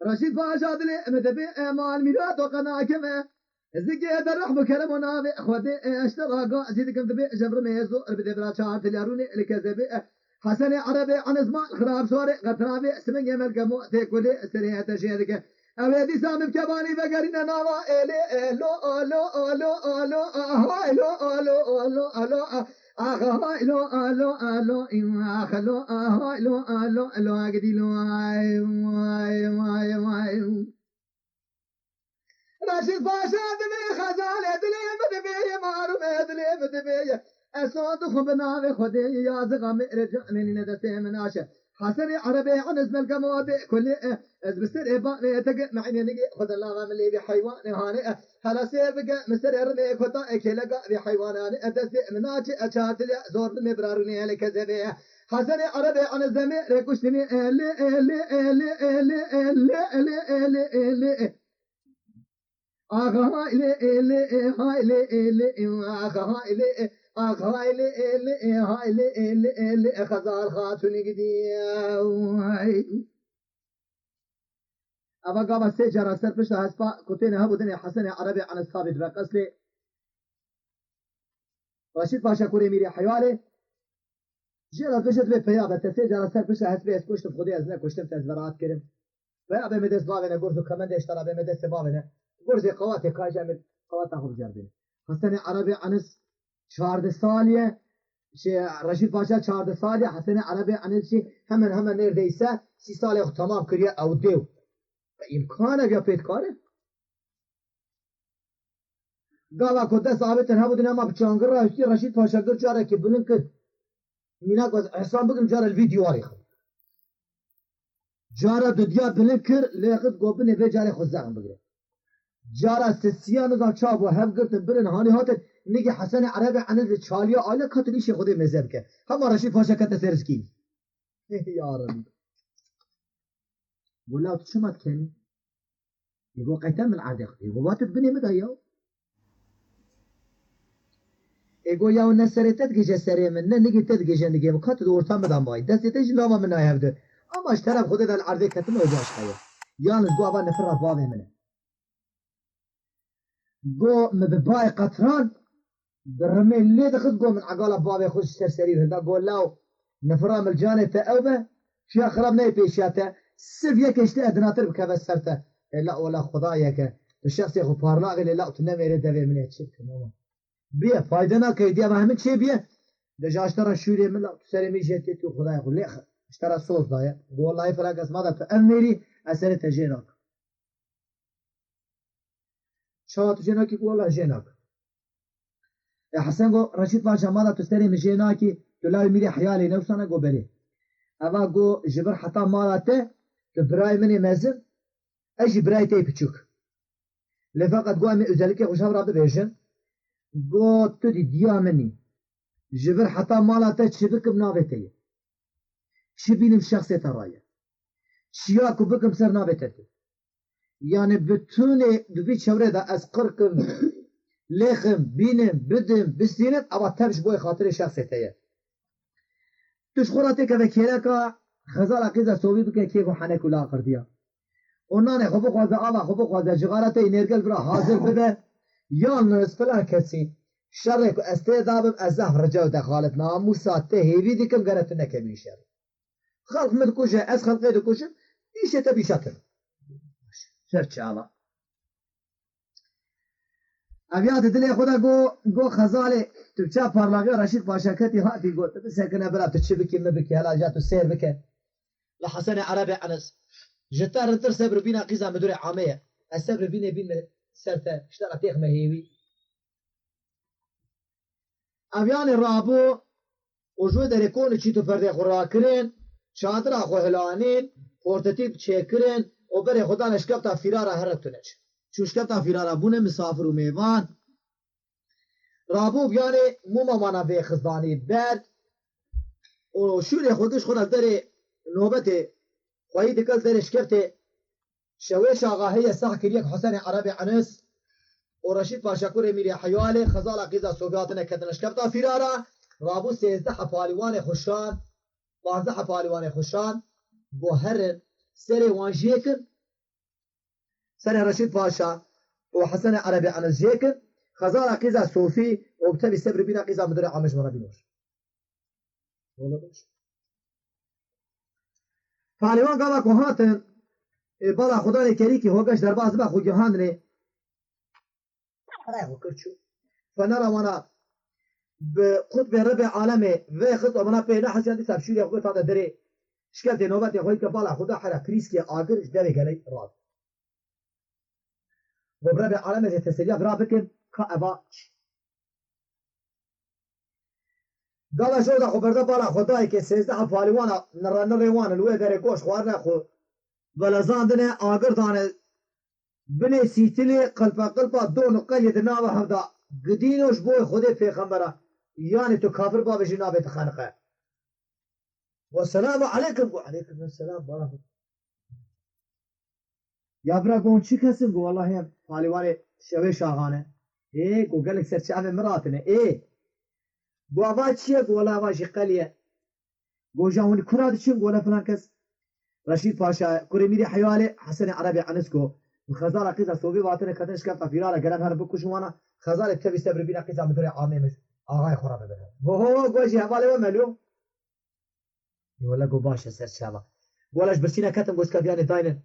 رشید پاشا دلی مدبی امان میراد و قناکمه زکی در رحم کرم و نام خود اشتراقا زیدکم دبی جبر میزو بدي برا چهار تلیارونی لکذبی حسن عربي عن زمان خراب صوري قطرابي اسمن يمل كمو تكولي سريعة تشيدك أبيدي سامي بكباني فقرنا نوا إلي إلو ألو ألو ألو أهايلو ألو ألو ألو أهايلو ألو ألو أخلو أهايلو ألو ألو أقديلو آي واي واي واي رشيد باشا دلي خزالي دلي مدبي مارو مدلي مدبي اسود خب ناوی خودی یازق مرجع من ندسته مناشه حسن عربي عن اسم الكمود كل از بسر ابان تق معني نجي خد الله من لي بحيوان هاني هلا سير بقى مستر ارمي كتا كلقا بحيوان هاني ادس مناجي اشات زور مبرارني لك زبي حسن عربي عن الزمي ركشتني اللي اللي اللي اللي اللي اللي اللي آقا إلي إلي هاي إلي إلي آقا إلي آقا إلي إلي هاي إلي إلي إلي خزال خاتوني قدي أبا قابا سيجر أكثر بشتا هسبا كتين هبودني حسن عربي عن الثابت بقصلي رشيد باشا كوري ميري حيوالي جيرا بشت بي بيابا تسيجر أكثر بشتا هسبا يسكوشت بخودي أزنا كوشتم تزبرات كرم بيابا مدس بابنا قرثو كمان ديشترا بمدس بابنا قرزي قواتي كاجة قواتا هم جربين حسن عربي عنس 14 سالية رشيد باشا 14 سالية حسن عربي عنس همن نرديسة 3 سالية تمام كريا او ديو امكانه بيا بيت كاره قالا كده ثابتن هبودن اما بچانگر راشتي رشيد باشا گر جاره كي بلن كد ميناك واز احسان بگم جاره الفيديو واريخ جاره دوديا بلن كر ليخد قوبن في جاره خود زغم بگره جارا سسيان نظام چاب و هم گرتن برن هاني هاتن نيجي حسن عربي عن الچاليا آيلا كاتن إيشي خودي مذهب که هم رشيد پاشا كتا سرسكين يا ربي بقول له شو ما تكني يقول قيتم من عادق يقول واتت بني مدايو يقول يا النسري تدقج سري من نيجي تدقج نيجي مكات دورتان مدام باي دست تيجي لاما من هيفد اما اشترى خودي ذا العرض كتم وجاش خير يالس قو ابا نفر بابه منه قو مبباي قطران برمي اللي دخل قو من عقال بابي خوش سرسري هندا قول له نفرا ملجانه تأوبه شي اخرب ناي بيشاته سيف يك اشتاء دناتر بكبسرته لا ولا خدايك الشخص يخو بارلاغ اللي لا تنمي دبي من هالشيء تمام بيه فايدنا كيدي ما هم شيء بيه دجا اشترى شوري من لا تسلمي جتي تو خداي يقول لي اشترى صوت ضايع والله فلاك اسمع ده تأمري أسرة جيناك شات جيناكي والله جيناك يا حسن قو رشيد باشا ماذا تستري من جيناكي تلاقي ميري حيالي نفسنا قو بري أما قو جبر حتى مالته تبراي مني مزن أجي براي تي بتشوك لفقط قو أمي أزالك خوش هبرا ببيشن قو تدي ديا مني جبر حتى مالته تشبك بنابتي شبينم شخصي ترايا شياكو بكم سر نابتتي يعني بتوني دبي شوري دا أسقركم ليخم بينم بدم بستينت أبا تبش بوي خاطر شخصي تيه تشخوراتي كذا كيراكا خزال عقيزة صوبي بكي كيكو حنكو لا قرديا وناني خبو خوازة آبا خبو خوازة جغاراتي نرگل برا حاضر بده يالنس فلا كسي شرك استيذابم أزهر رجاو دخالت ناموسا تهيبي ديكم غرتو نكمي شر خلق مدكوشة أس خلقي دكوشة إيشة تبي شطر شرچ الله أبيات دلي خدا جو خزالي تبچا پارلاغي رشيد باشا كتي هاتي قول تسكن برا تشبكي مبكي هلا جاتو سير بك لحسن عربي عنس جتار انتر سبر بينا قيزا مدوري عامية السبر بينا سرته اشترى تيخ مهيوي أبيان الرابو وجود ريكون چيتو فرده خوراكرين شادر اخو هلانين پورتتيب چيكرين وبري خدا نشكبتا فيرارا هرتونج شوشكبتا فيرارا بونه مسافر وميوان رابو بياني موما مانا في خزداني باد وشوري خودش خدا داري نوبتي خواهي دكال داري شكبتي شويش آغا هي ساق كريك حسن عربي عنس ورشيد باشاكور اميري حيوالي خزال عقيزة صوبياتنا كدنشكبتا فيرارا رابو 13 پالیوان خوشان 15 پالیوان خوشان بو هر سر وان جيكن سر رشيد باشا وحسن عربي عن الجيكن خزارة قيزة صوفي وبتبي سبر بينا قيزة مدرع عمش مرة بينوش والله باش پالیوان قالا كوهاتن بالا خدا نكري كي هوگش درباز با خو جهان رايح وكرتشو فنرى وانا بقطب ربع عالمي في خطوة منا بينا حسيان دي تبشير يقول هذا دري شكلت نوبات يقول كبالا خدا حرا كريسكي آقرش دري قلي راد وبربع عالمي زي تسليا برابكن كأباش قال شو ده خبرده بالا خداي كي 13 پالوانا نريوان الوي دري كوش خوارنا خو بلزاندنه آقر دانه بني سيتلي قلبا دون قليد ناوه هفدا قدينوش بوي خده پیغمبره يعني تو كافر باب جنابه تخانقه والسلام عليكم وعليكم السلام بارك يا برا قون چی کسیم گو والله هم پالیوان شوه شاغانه گو گلک سرچه مراتنه گو آوا چیه گو والله آوا جقلیه گو جاونی کراد چیم گو فلان کس رشید پاشا کره میری حیاله حسن عربي عنسكو وخزارة قيزة صوبي واتنا كتنش كفا فيرالا قلب هرب بكوشوانا خزارة تبي سبر بينا قيزة مدري عامي مش آغاي خراب بدها هو قوشي هفالي وملو يقول قو باشا سر شابا قولاش برسينا كتن قوش كفياني داينن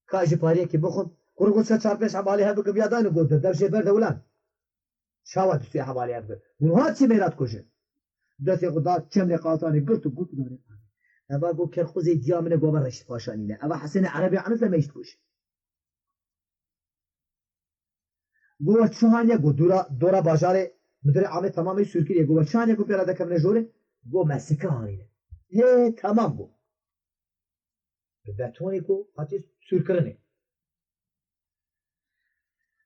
كاجي باريه كي بخن كورو قوش كتشار بيش حبالي هبك بيا داينن قوش درشي برده ولان شاوات سوي حبالي هبك ونهات سي ميرات كوشن دسي قدات چمني قاطاني قلتو قلتو داري أبا قو كرخوزي ديامنه قوبر رشد باشانينه أبا حسن عربي عنس لما يشتكوش قوة شهانيا قو دورا باجاره مدري عامل تمامي سوركيريا قوة شهانيا قو بيرادا كمنا جوره قو مسكه هانينه هي تمام قو بتوني قو هاتي سوركرنه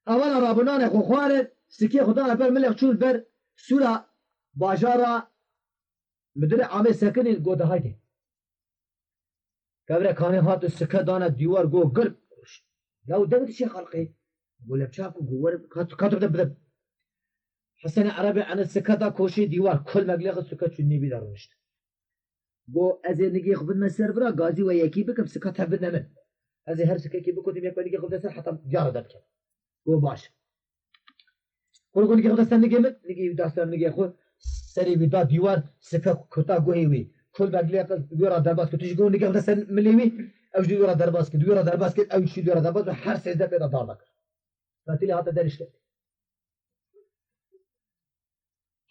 اولا رابنان خو خوارد سكي خدانا بر ملك چون بر سورا باجاره مدري عامل سكني قو دهايته كبره كاني هات السكه دانا ديوار قو قرب لو دمت شي خلقي قول بشاكو قوار كاتب دب حسن عربي عن السكه دا كوشي ديوار كل مقلق السكه شني بيدارونشت قو ازي نجي خبد مسر برا غازي وياكي بكم سكه تبدنا من ازي هر سكه كي بكو تيمي كوني خبد سر حتى جار دك قو باش قول كوني خبد سر نجي داستان نجي خو سري بيدا ديوار سكه كوتا قويوي كل مقلق ديوار درباس كتجي قول نجي خبد سر مليوي او ديوار درباس ديوار درباس او شي ديوار درباس هر سيزه بيدا دارك فاتلي هذا درش كت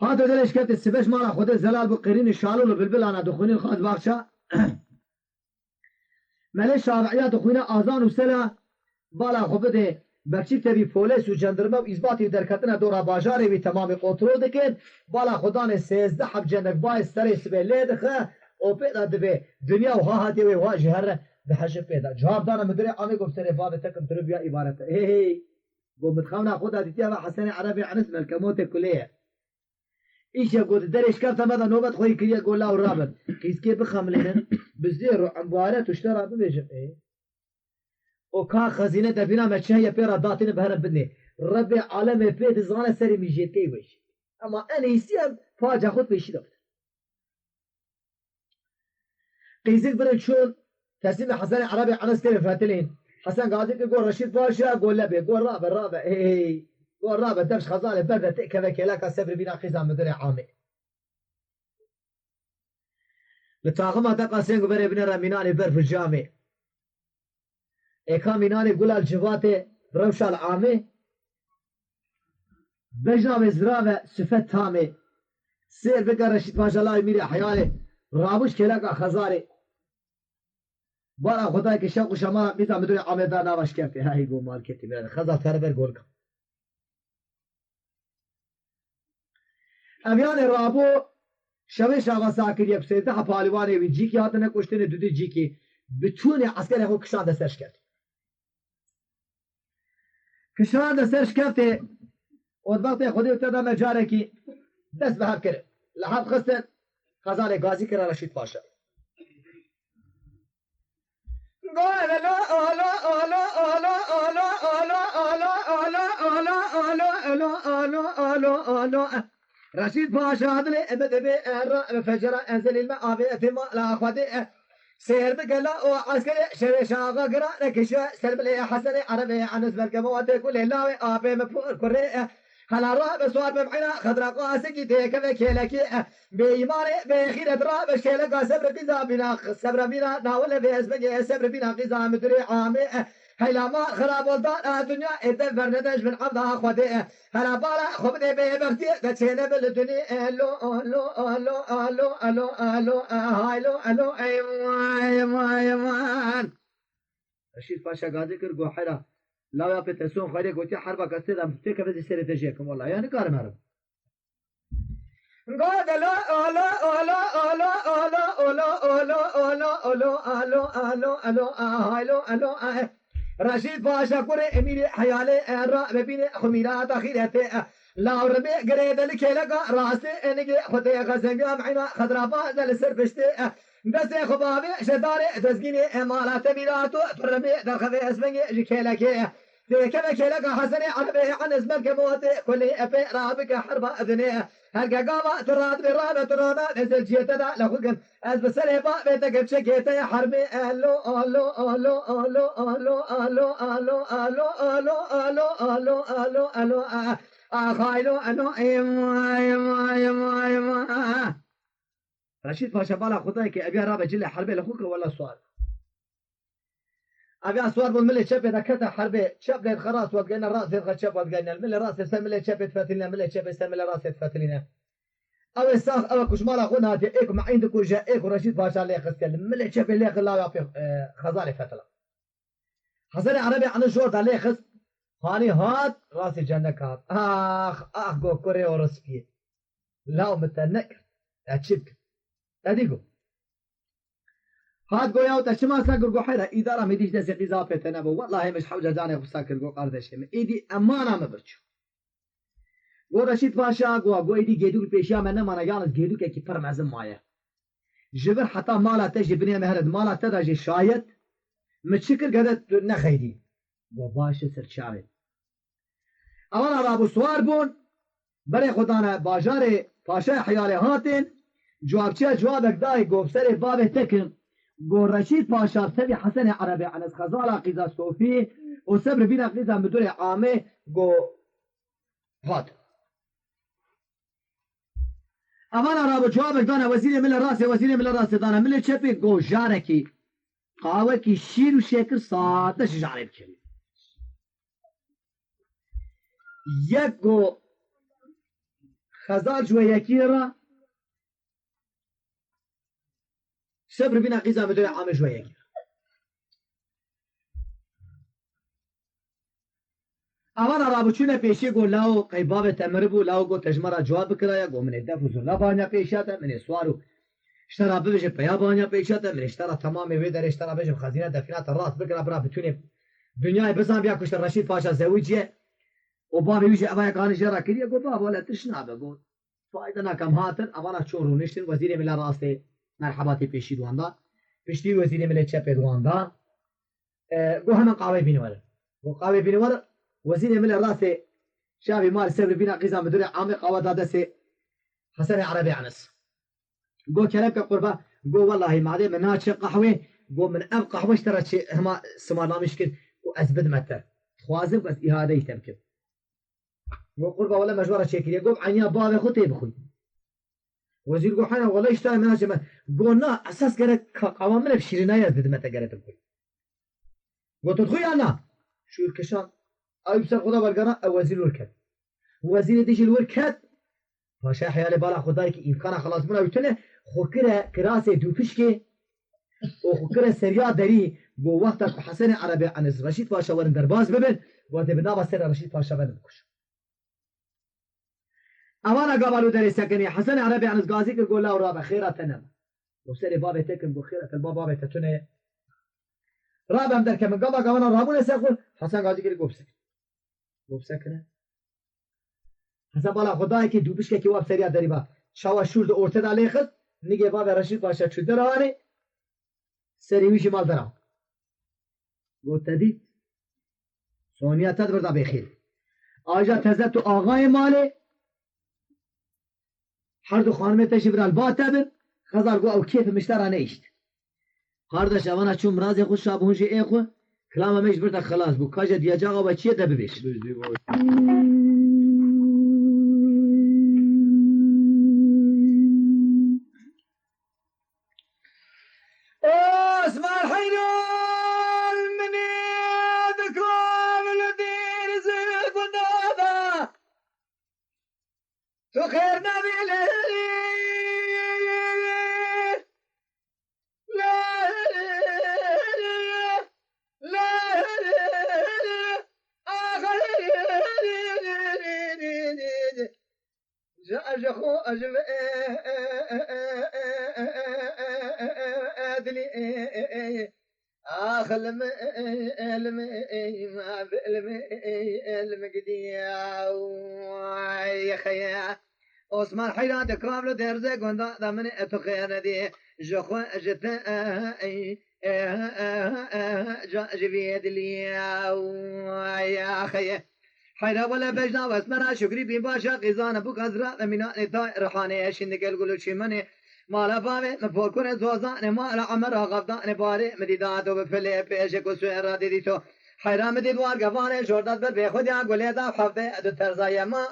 هذا درش كت السبش مالا خود زلال بقرين الشالو بالبل انا دخوني الخاز باخشا ملي شارعيات دخونا اذان وسلا بالا خبده بخشي تبي پولیس و جندرمه و اثباتی درکتنه دورا باجاری بی تمام کنترل دکن بالا خدان 13 حب جنک بای سری سبه لیدخه او پیدا دبه دنیا و ها هاتی و واجه هر به حج پیدا جواب دانا مدري عامي قف سري باب تكم تربيه عبارته هي قوم متخونا خدها ديتيها حسن عربي عن اسم الكموت كليه ايش يقول دريش كارتا ماذا نوبت خوي كي يقول له الرابط كيس كي بخملين بزير عمباره تشترى بيجب ايه وكا خزينه دفينا مشايه بيرا داتين بهرب بدني ربي عالم بيت زغانه سري ميجيت كي وش اما انا يسيم فاجا خد بيشي دفت قيزك برن شون تسليم حسن عربي عن استلم فاتلين حسن قاعد يقول رشيد باشا قول لبي قول رابع ايه قول رابع دبش خزانه برده تكذا كلاك سبر بينا خزان مدري عامي لتاغم هذا قاسين قبر ابن رميناني بر في الجامع ايكا ميناني قول الجوات روشا العامي بجنا بزرابة سفت تامي سير بقى رشيد باشا الله يميري حيالي رابوش كلاك خزاري بالا خدای که شوق و شما میذارم بدون عامدار نواش کردی هی گو مال کتی میاد خزا تربر گل کن امیان رابو شوش آقا ساکر یک سیده پالیوانی وی جی کی هاتنه کشتن دودی جی کی بتون عسکر خو کشان دستش کرد کشان دستش کرد و وقت خودی ابتدا مجاره کی دست به هم کرد لحظ خسته خزان غازی کرد رشید پاشا رشید پاشا عدل ابد به را فجر انزل الماء ابي اتم لا اخواتي سير بقلا وعسكري شوي شاغا قرا نكشوا سلم لي حسن عربي عن اسبر كموات كل لاوي ابي مفور كري هلا راه بسوار بمعنا خضرا قاسكي ديك بكيلكي بإيماني بخير درا بشيلك صبر بيزا بنا صبر بنا ناول بيسبق صبر بنا قزا مدري عامي هلا ما خراب ولدان الدنيا إذا فرندش من عبدها خدي هلا بالا خبدي ببختي تشينا بالدنيا لو لو لو لو لو لو هاي لو لو ايمان رشيد باشا قاعد يذكر جو حدا لا يا بتسون خيرك وتي حربة كسيدة مفتكر بدي سير تجيكم والله يعني كارم هرب قال لا لا لا لا لا لا لا لا لا لا لا لا لا رشید باشا كوري اميري حيالي را ببيني خميرات اخيرته لا ربي قريد الكيلقا راسي انقي خطي غزنقا معنا خضرابا زل سربشتي بس خبابي شداري تسقيني امالات ميراتو فرمي دخذي اسمني جكيلكي كما كيلقا حسني عربي عن اسمك موتي كل افي رابك حربا اذني هلقا قاما تراد برابة ترانا نزل جيتنا لخوكن از بسري با بيتك بشكيتي حربي الو الو الو الو الو الو الو الو الو الو الو الو الو خايلو الو ايما رشيد باشا بالا خداي كي ابي رابع جلي حربي لخوك ولا سؤال ابي سؤال بالملي شبه دكتها حربي شبه خلاص وقينا راس يدخل شبه وقينا الملي راس يسمي شبه تفتلنا ملي شبه يسمي راس تفتلنا او الساخ او كشمال اخونا هاتي ايكو ما عندك وجاء ايكو رشيد باشا اللي يخسكل ملي شبه اللي يخلا يعطي خزالي فتله حسن عربي عن الشورت اللي يخس هاني هات راسي جنك هات اخ جو كوري ورسبي لا متنك اتشبك اديكو هات گویا و تشما ساكر جو حيرا اداره مديش دس قزا فتنا والله مش حوجه جاني ساكر جو قردش ايدي امانه مبرچو گو رشید باشا گو ایدی گیدو پیشیا من نمانا یالز گیدو که کی پر مزم مایه جبر حتی مالا تجي بني مهرد مالا تداجي شايد متشكر قدت نخيدي گو باش سرچاوي اولا رابو سوار بون بري خدانا باجار پاشا حيالي هاتين جوابچه جوابك داي گو بسر بابه تكن گو رشید پاشا سبي حسن عربي عن خزالا قيزا صوفي وصبر بينا قيزا مدور عامه گو هات امان رابو جوابك دانا وزير من الراس دانا من الشبي گو جاركي قاوكي شير وشكر صادش جاري بكري يكو خزال شوية كيرا صبر بينا قيزا مدور عام شوية كيرا امان رابو چونه پیشی گو لاو قیباب تمربو لاو گو تجمرا جواب بکرایا گو من دفو زلا بانیا پیشاتا من سوارو اشترى بيجي بيابانيا بيشاتا من اشترى تمام ويدر اشترى بيجي بخزينة دفينات الراس بكرة برا بتوني دنيا بزام بياكوش الرشيد باشا زوجيه وبابي يجي أبايا كان جرا كذي يقول بابا ولا تشنا بقول فايدنا كم هاتن أبانا تشورو نشتن وزير من راسه مرحباتي بيشي دواندا بيشتي وزير من الشاب دواندا قو هم قاوي بيني ولا قو قاوي بيني ولا وزير من راسه شابي مال سبب بينا قزام بدون عامق قوة دادسه حسن عربي عنس قو كلامك قربا قو والله ما عادي من ناتش قهوة قو من أب قهوة اشترت شيء هما سمارنا مشكل وأثبت متر خوازم بس إهادة يتمكن قو قربا ولا مجبورة شكل قو عينيا بابا خوتي بخوي وزير قو حنا والله اشتري من هالشيء قو نا أساس كره قوامنا بشيرنا يثبت متر قرت بخوي قو تدخل أنا شو الكشان أي بسر خدا برجرا أو وزير وركت وزير ديش الوركت باشا حيالي بالا خداي كي إمكانه خلاص منا يتنه خوكرة كراسة دوبشكي وخوكرة سريع دري بو وقتك حسن عربي عن رشيد باشا ورن درباز ببن وده بنابا سر رشيد باشا بنكش أوانا قبلوا دري سكني حسن عربي عن غازي يقول لا ورابع خيرة تنم وسري بابي تكن بو خيرة البابا تتنه رابع مدرك من قبل قوانا رابونا سيقول حسن غازي يقول سكنه حسن بالا خدای که دوبش که واب سریع داری با شوا شورد اورته دالی خد نگه باب رشید باشا چود درانی سری میشی مال درام گفت دید سونیا تدبر دا بخیر آجا تزد تو آقای ماله هر دو خانم تشبر الباتبن خزال گو او کیف مشترا نیشت هر شوانا چون مرازی خوش شابهونش ایخو کلام میش برتا خلاص بو کاجا دیاجاقا با چیه دبیش اسمع الحيران من يدكم الذين زيد ودابا تخيرنا بالهلي لا لا آخر جاجخو أجب أدلي آخر ما المقديا يا خيا عثمان حيران تكرام له درزه قندا دمن اتخير دي جخو جت جبيد لي يا خيا حيرا ولا بجنا واسمنا شكري بين باشا قزان ابو كزرا امينا نتا رحانه شندقل قولو شمنه مالا باوي مفور كره زوزان مالا عمر غفدان باري مديدات وبفلي بيشك وسويرا ديتو حيرا مدي دوار غفانه جوردات بر بخود يا غوليدا حفظه دو ترزايا ما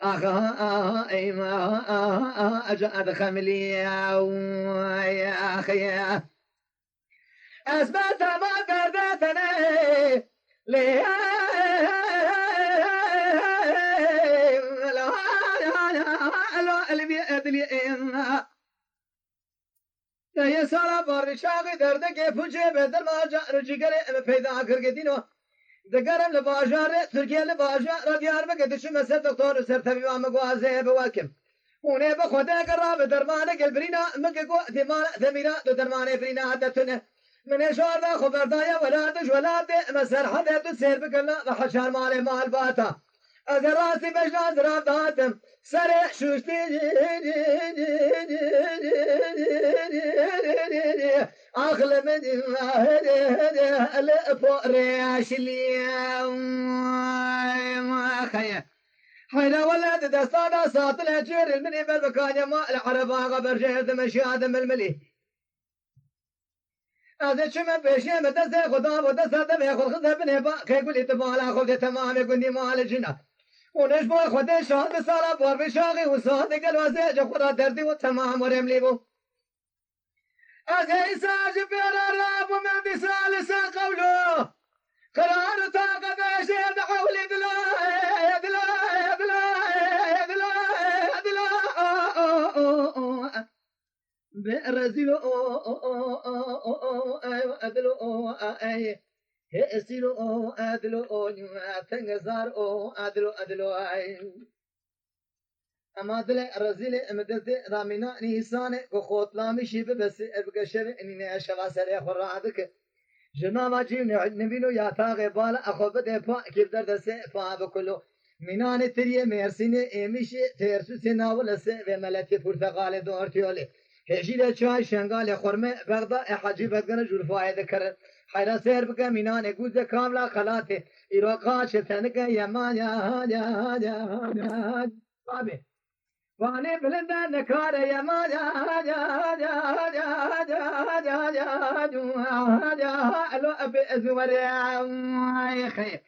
اخا ايما اجاد خملي يا اخي اثبت ما قدرتني ليه يا سارا بارشاق درد کے پوچھے بدل ما جا جگر پیدا کر کے دینو دگرم لباجار ترکیه لباجار دیار بگدش مثل دکتر سر طبیب مغازه بوکم اونه به خدا قراب درمان قلبرینا مگه گو دمار دمیرا دو درمان برینا عادتونه من شعر دا خبردایا ولادش ولاد مسر حدا تسير بقلا وحشار مال باتا از راسي بجنا زراب داتم سرع شوشتي اخل من الفوق رياش اليوم ما خيا حينا ولد دستانا ساط الهجير المني بالبكانيا ما العربا غبر جهد مشي آدم الملي هذا شما بشيء متزه خدا متزه دم يخل خذ ابن با كيقول اتبالا خذ تمام يقولني مال جنا ونجم خذ شاد سارا بور بشاغي وصادق الوزع جخرا دردي وتمام ورملي بو هذا إساج بير الراب ومن بسال قوله قرار طاقة بشيء حول دلا دلا دلا دلا دلا برزيلو أدلو أي هسيلو أدلو تنجزار أدلو أي أما دل رزيل مدد رامينا نيسان وخوت لامي شيب بس بقشر إني أشوا سريع خرادك جنابا جيم نبينو يا تاغ بالا أخوبت با كيف درد سه با بكلو مينان تريه ميرسينه إيميش تيرسو سناول سه وملتي برتقال دورتيولي هجيله چای شنگال خرمه بغدا حاجی بدگن جلفای ذکر حیرا سیر بک مینان گوز کاملا خلاته ایراقا شتنک یمان یا بابه وانه بلندن نکار یمان یا الو اب ازور یا خیر